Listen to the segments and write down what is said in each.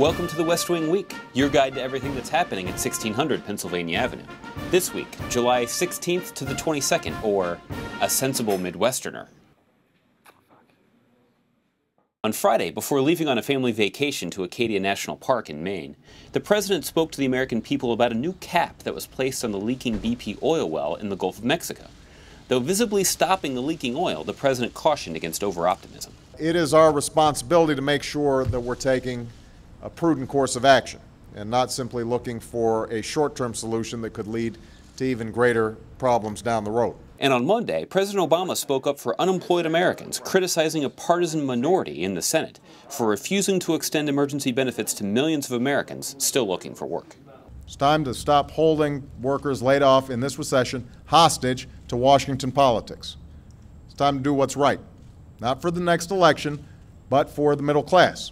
Welcome to the West Wing Week, your guide to everything that's happening at 1600 Pennsylvania Avenue. This week, July 16th to the 22nd, or A Sensible Midwesterner. On Friday, before leaving on a family vacation to Acadia National Park in Maine, the president spoke to the American people about a new cap that was placed on the leaking BP oil well in the Gulf of Mexico. Though visibly stopping the leaking oil, the president cautioned against over-optimism. It is our responsibility to make sure that we're taking a prudent course of action and not simply looking for a short-term solution that could lead to even greater problems down the road. And on Monday, President Obama spoke up for unemployed Americans, criticizing a partisan minority in the Senate for refusing to extend emergency benefits to millions of Americans still looking for work. It's time to stop holding workers laid off in this recession hostage to Washington politics. It's time to do what's right, not for the next election, but for the middle class.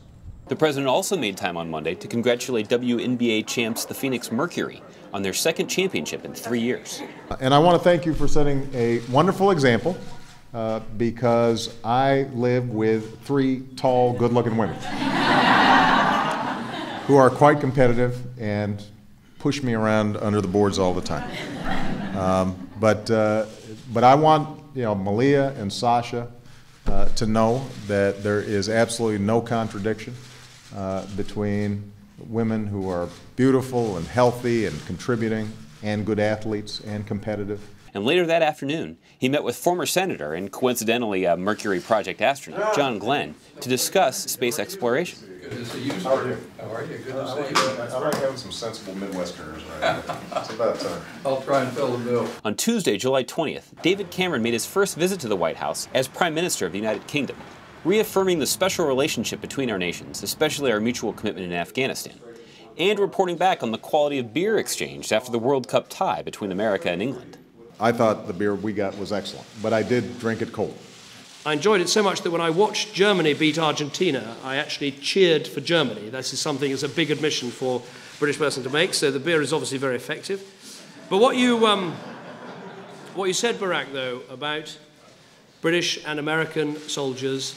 The president also made time on Monday to congratulate WNBA champs the Phoenix Mercury on their second championship in 3 years. And I want to thank you for setting a wonderful example because I live with three tall, good-looking women who are quite competitive and push me around under the boards all the time. But I want Malia and Sasha to know that there is absolutely no contradiction between women who are beautiful and healthy and contributing and good athletes and competitive. And later that afternoon, he met with former senator and coincidentally a Mercury Project astronaut, John Glenn, to discuss space exploration. Good to see you, sir. How are you? How are you? Good to see you. I'm already having some sensible Midwesterners right now. It's about time. I'll try and fill the bill. On Tuesday, July 20th, David Cameron made his first visit to the White House as Prime Minister of the United Kingdom, reaffirming the special relationship between our nations, especially our mutual commitment in Afghanistan, and reporting back on the quality of beer exchanged after the World Cup tie between America and England. I thought the beer we got was excellent, but I did drink it cold. I enjoyed it so much that when I watched Germany beat Argentina, I actually cheered for Germany. This is something that's a big admission for a British person to make, so the beer is obviously very effective. But what you said, Barack, though, about British and American soldiers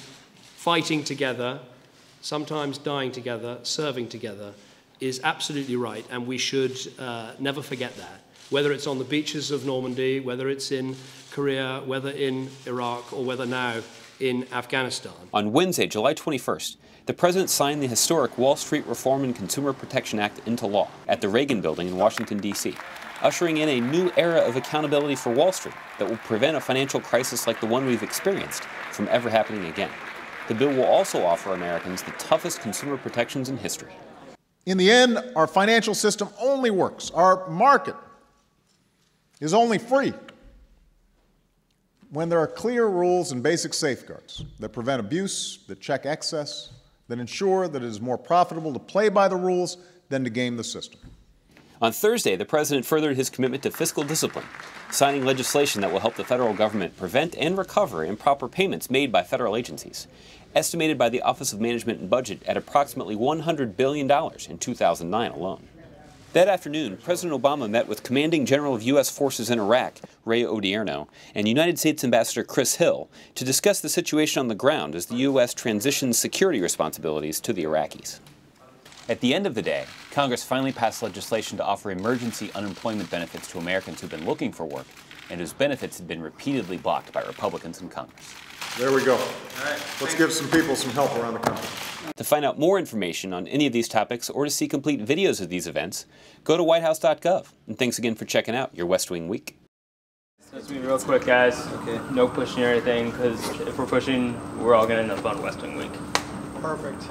fighting together, sometimes dying together, serving together, is absolutely right, and we should never forget that. Whether it's on the beaches of Normandy, whether it's in Korea, whether in Iraq, or whether now in Afghanistan. On Wednesday, July 21st, the president signed the historic Wall Street Reform and Consumer Protection Act into law at the Reagan Building in Washington, D.C., ushering in a new era of accountability for Wall Street that will prevent a financial crisis like the one we've experienced from ever happening again. The bill will also offer Americans the toughest consumer protections in history. In the end, our financial system only works. Our market is only free when there are clear rules and basic safeguards that prevent abuse, that check excess, that ensure that it is more profitable to play by the rules than to game the system. On Thursday, the president furthered his commitment to fiscal discipline, signing legislation that will help the federal government prevent and recover improper payments made by federal agencies, estimated by the Office of Management and Budget at approximately $100 billion in 2009 alone. That afternoon, President Obama met with Commanding General of U.S. Forces in Iraq, Ray Odierno, and United States Ambassador Chris Hill to discuss the situation on the ground as the U.S. transitions security responsibilities to the Iraqis. At the end of the day, Congress finally passed legislation to offer emergency unemployment benefits to Americans who've been looking for work and whose benefits had been repeatedly blocked by Republicans in Congress. There we go. All right. Let's give some people some help around the country. To find out more information on any of these topics or to see complete videos of these events, go to whitehouse.gov. And thanks again for checking out your West Wing Week. Let's be real quick, guys. Okay. No pushing or anything, because if we're pushing, we're all going to end up on West Wing Week. Perfect.